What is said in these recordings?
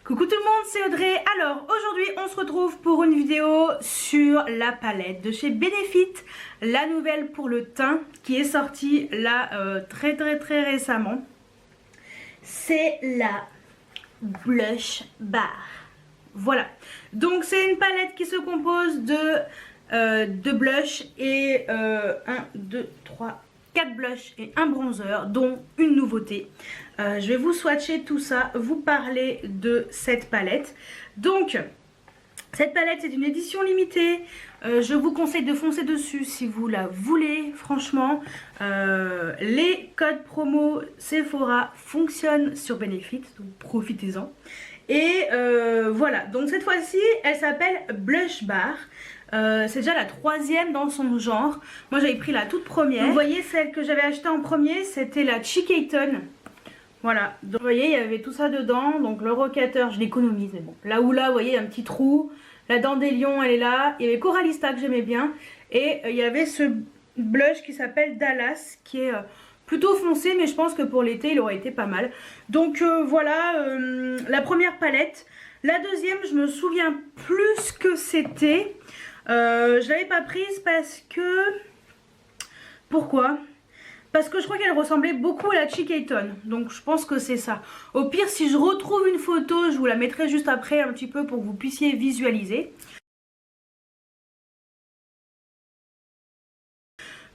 Coucou tout le monde, c'est Audrey. Alors aujourd'hui on se retrouve pour une vidéo sur la palette de chez Benefit, la nouvelle pour le teint qui est sortie là très récemment. C'est la Blush Bar. Voilà, donc c'est une palette qui se compose de blush et 4 blushs et un bronzer, dont une nouveauté. Je vais vous swatcher tout ça, vous parler de cette palette. Donc cette palette c'est une édition limitée, je vous conseille de foncer dessus si vous la voulez. Franchement les codes promo Sephora fonctionnent sur Benefit, donc profitez-en. Et voilà, donc cette fois-ci elle s'appelle Blush Bar. C'est déjà la troisième dans son genre. Moi j'avais pris la toute première. Vous voyez, celle que j'avais achetée en premier c'était la Chicaton. Voilà, donc vous voyez il y avait tout ça dedans. Donc le rocateur je l'économise, mais bon, là où là vous voyez il y a un petit trou. La Dandelion elle est là. Il y avait Coralista que j'aimais bien. Et il y avait ce blush qui s'appelle Dallas, qui est plutôt foncé, mais je pense que pour l'été il aurait été pas mal. Donc voilà la première palette. La deuxième je me souviens plus ce que c'était. Je l'avais pas prise parce que... Pourquoi? Parce que je crois qu'elle ressemblait beaucoup à la Chicaton. Donc je pense que c'est ça. Au pire, si je retrouve une photo, je vous la mettrai juste après un petit peu pour que vous puissiez visualiser.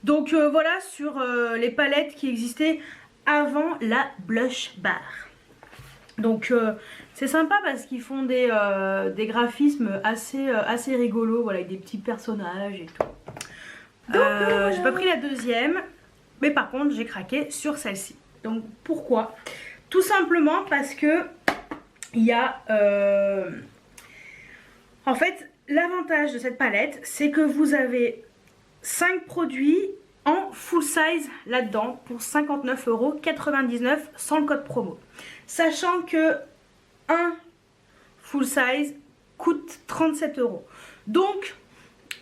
Donc voilà sur les palettes qui existaient avant la Blush Bar. Donc c'est sympa parce qu'ils font des graphismes assez rigolos, voilà, avec des petits personnages et tout. Voilà. J'ai pas pris la deuxième, mais par contre j'ai craqué sur celle-ci. Donc pourquoi? Tout simplement parce que il y a en fait l'avantage de cette palette, c'est que vous avez 5 produits en full size là-dedans pour 59,99 € sans le code promo. Sachant que un full size coûte 37 €. Donc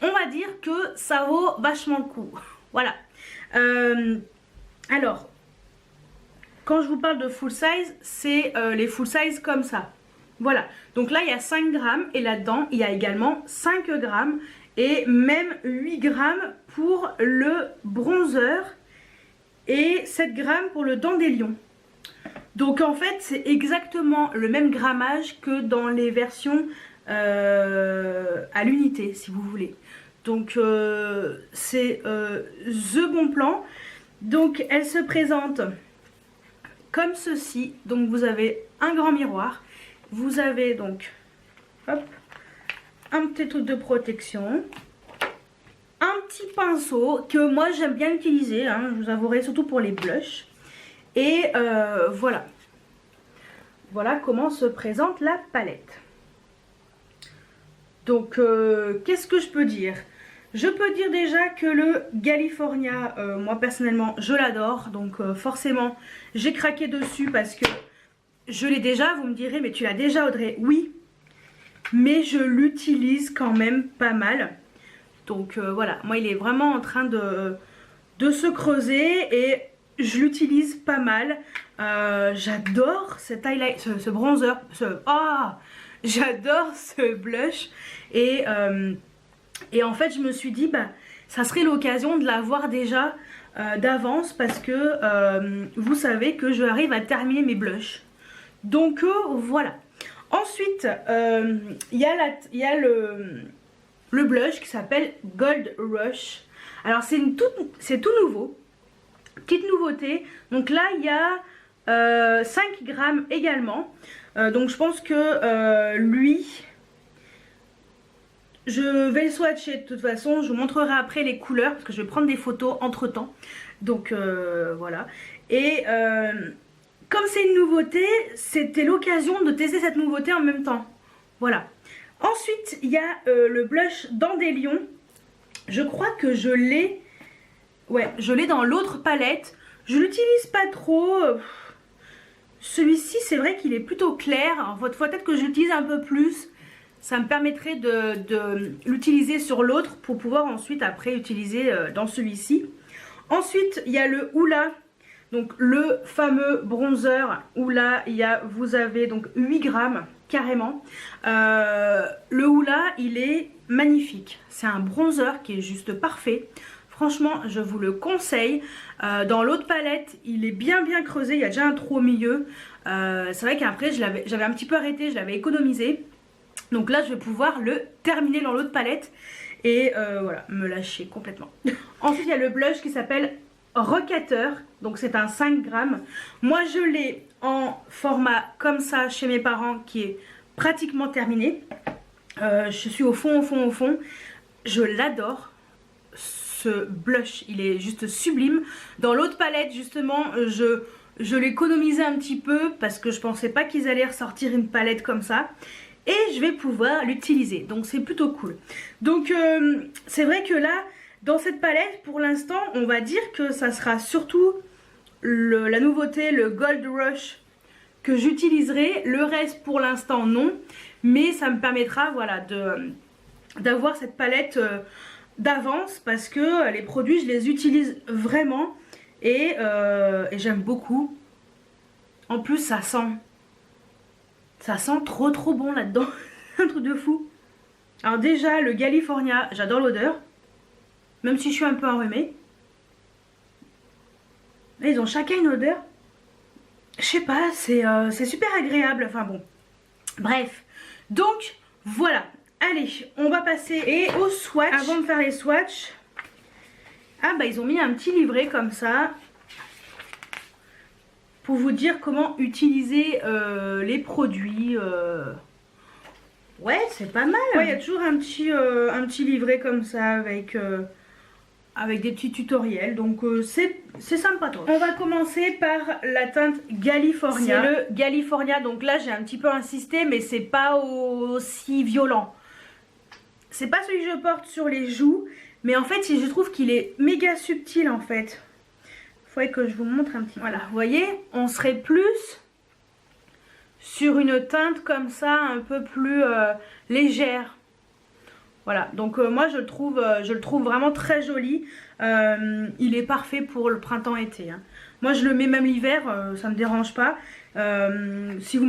on va dire que ça vaut vachement le coup. Voilà. Alors, quand je vous parle de full size, c'est les full size comme ça. Voilà. Donc là, il y a 5 grammes et là-dedans, il y a également 5 grammes et même 8 grammes pour le bronzer et 7 grammes pour le Dandelion. Donc en fait c'est exactement le même grammage que dans les versions à l'unité si vous voulez. Donc c'est the bon plan. Donc elle se présente comme ceci. Donc vous avez un grand miroir. Vous avez donc hop, un petit truc de protection. Un petit pinceau que moi j'aime bien utiliser, hein, je vous avouerai, surtout pour les blushs. Et voilà. Voilà comment se présente la palette. Donc qu'est-ce que je peux dire? Je peux dire déjà que le California, moi personnellement je l'adore. Donc forcément j'ai craqué dessus parce que je l'ai déjà. Vous me direz mais tu l'as déjà Audrey? Oui, mais je l'utilise quand même pas mal. Donc voilà, moi il est vraiment en train de se creuser et je l'utilise pas mal. J'adore cet highlight, ce bronzer, j'adore ce blush. Et en fait je me suis dit bah ça serait l'occasion de l'avoir déjà d'avance parce que vous savez que je arrive à terminer mes blushs. Donc voilà. Ensuite il y a le blush qui s'appelle Gold Rush. Alors c'est tout nouveau. Petite nouveauté, donc là il y a 5 grammes également. Donc je pense que lui, je vais le swatcher de toute façon. Je vous montrerai après les couleurs parce que je vais prendre des photos entre temps. Donc voilà. Et comme c'est une nouveauté, c'était l'occasion de tester cette nouveauté en même temps. Voilà. Ensuite il y a le blush Dandelion. Je crois que je l'ai... Ouais, je l'ai dans l'autre palette. Je l'utilise pas trop. Celui-ci, c'est vrai qu'il est plutôt clair. Alors, peut-être que j'utilise un peu plus. Ça me permettrait de l'utiliser sur l'autre pour pouvoir ensuite après utiliser dans celui-ci. Ensuite, il y a le Hoola. Donc le fameux bronzer où là, vous avez donc 8 grammes. carrément. Le Hoola, il est magnifique. C'est un bronzer qui est juste parfait. Franchement, je vous le conseille. Dans l'autre palette, il est bien creusé. Il y a déjà un trou au milieu. C'est vrai qu'après, j'avais un petit peu arrêté. Je l'avais économisé. Donc là, je vais pouvoir le terminer dans l'autre palette. Et voilà, me lâcher complètement. Ensuite, il y a le blush qui s'appelle Rockateur. Donc c'est un 5 grammes. Moi, je l'ai en format comme ça chez mes parents qui est pratiquement terminé. Je suis au fond. Je l'adore. Ce blush, il est juste sublime. Dans l'autre palette, justement, je l'économisais un petit peu parce que je pensais pas qu'ils allaient ressortir une palette comme ça. Et je vais pouvoir l'utiliser. Donc c'est plutôt cool. Donc c'est vrai que là, dans cette palette, pour l'instant, on va dire que ça sera surtout la nouveauté, le Gold Rush que j'utiliserai. Le reste, pour l'instant, non. Mais ça me permettra, voilà, d'avoir cette palette d'avance parce que les produits, je les utilise vraiment et j'aime beaucoup. En plus, ça sent trop bon là-dedans. Un truc de fou. Alors déjà, le California, j'adore l'odeur. Même si je suis un peu enrhumée. Mais ils ont chacun une odeur. Je sais pas, c'est super agréable. Enfin bon. Bref. Donc, voilà. Allez, on va passer au swatch. Avant de faire les swatchs. Ah bah ils ont mis un petit livret comme ça. Pour vous dire comment utiliser les produits. Ouais, c'est pas mal. Ouais, il y a toujours un petit livret comme ça avec des petits tutoriels. Donc c'est sympa. On va commencer par la teinte California. C'est le California. Donc là, j'ai un petit peu insisté, mais c'est pas aussi violent. C'est pas celui que je porte sur les joues. Mais en fait, je trouve qu'il est méga subtil en fait. Faudrait que je vous montre un petit peu. Voilà, vous voyez, on serait plus sur une teinte comme ça, un peu plus légère. Voilà, donc moi je le trouve vraiment très joli. Il est parfait pour le printemps-été. Hein. Moi je le mets même l'hiver, ça me dérange pas. Si vous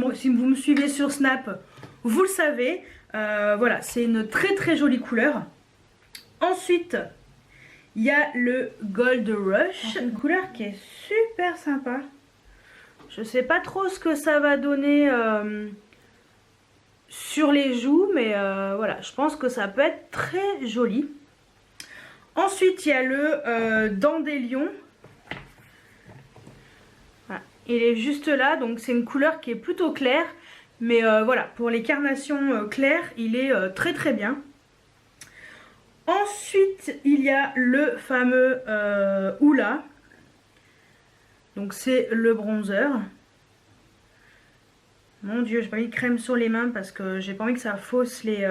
me suivez sur Snap, vous le savez. Voilà, c'est une très jolie couleur. Ensuite, il y a le Gold Rush, une couleur qui est super sympa. Je sais pas trop ce que ça va donner sur les joues, mais voilà, je pense que ça peut être très joli. Ensuite, il y a le Dandelion. Voilà, il est juste là, donc c'est une couleur qui est plutôt claire. Mais voilà, pour les carnations claires, il est très bien. Ensuite, il y a le fameux Hoola. Donc c'est le bronzer. Mon Dieu, j'ai pas mis de crème sur les mains parce que j'ai pas envie que ça fausse les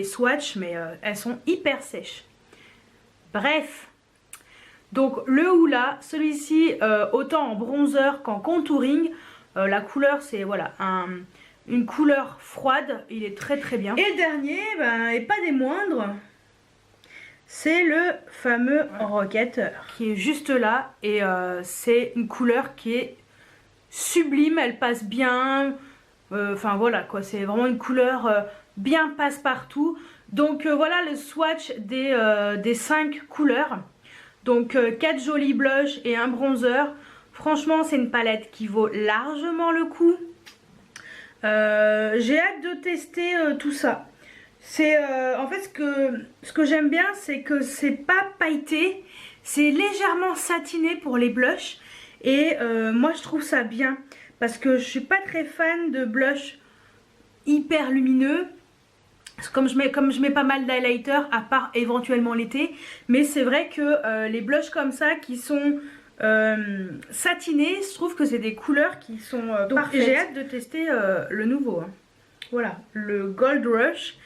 swatchs, mais elles sont hyper sèches. Bref. Donc le Hoola, celui-ci, autant en bronzer qu'en contouring, la couleur c'est voilà une couleur froide, il est très bien. Et le dernier, et pas des moindres, c'est le fameux Rockateur qui est juste là et c'est une couleur qui est sublime, elle passe bien. Enfin voilà quoi, c'est vraiment une couleur bien passe-partout. Donc voilà le swatch des 5 couleurs. Donc 4 jolis blushs et un bronzer. Franchement c'est une palette qui vaut largement le coup. J'ai hâte de tester tout ça. C'est en fait ce que j'aime bien, c'est que c'est pas pailleté, c'est légèrement satiné pour les blushs et moi je trouve ça bien parce que je suis pas très fan de blush hyper lumineux. Comme je mets pas mal d'highlighter à part éventuellement l'été, mais c'est vrai que les blushs comme ça qui sont satinés, je trouve que c'est des couleurs qui sont parfaites. J'ai hâte de tester le nouveau. Hein. Voilà, le Gold Rush.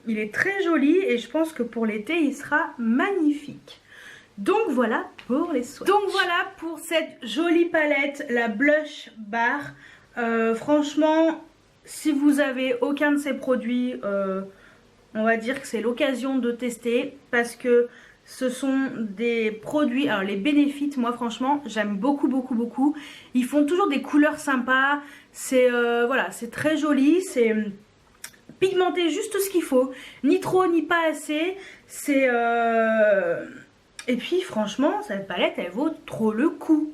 Il est très joli et je pense que pour l'été il sera magnifique. Donc voilà pour les swatchs. Donc voilà pour cette jolie palette, la Blush Bar. Franchement, si vous avez aucun de ces produits, on va dire que c'est l'occasion de tester parce que Ce sont des produits, alors les Benefit, moi franchement j'aime beaucoup beaucoup beaucoup. Ils font toujours des couleurs sympas, c'est voilà, c'est très joli, c'est pigmenté juste ce qu'il faut, ni trop ni pas assez. C'est et puis franchement cette palette elle vaut trop le coup.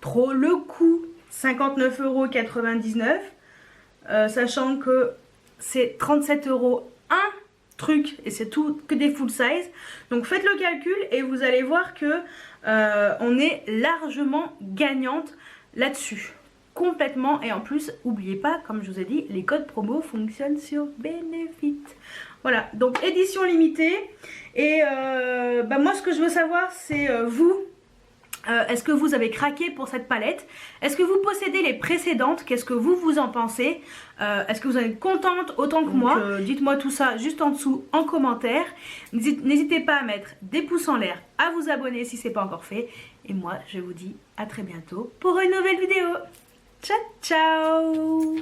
Trop le coup. 59,99 €, sachant que c'est 37 € un truc et c'est tout que des full size. Donc faites le calcul et vous allez voir que on est largement gagnante là-dessus. Complètement. Et en plus, n'oubliez pas, comme je vous ai dit, les codes promo fonctionnent sur Benefit. Voilà, donc édition limitée. Et moi ce que je veux savoir c'est vous. Est-ce que vous avez craqué pour cette palette? Est-ce que vous possédez les précédentes? Qu'est-ce que vous en pensez? Est-ce que vous en êtes contente autant que moi? Dites-moi tout ça juste en dessous en commentaire. N'hésitez pas à mettre des pouces en l'air, à vous abonner si ce n'est pas encore fait. Et moi, je vous dis à très bientôt pour une nouvelle vidéo. Ciao, ciao!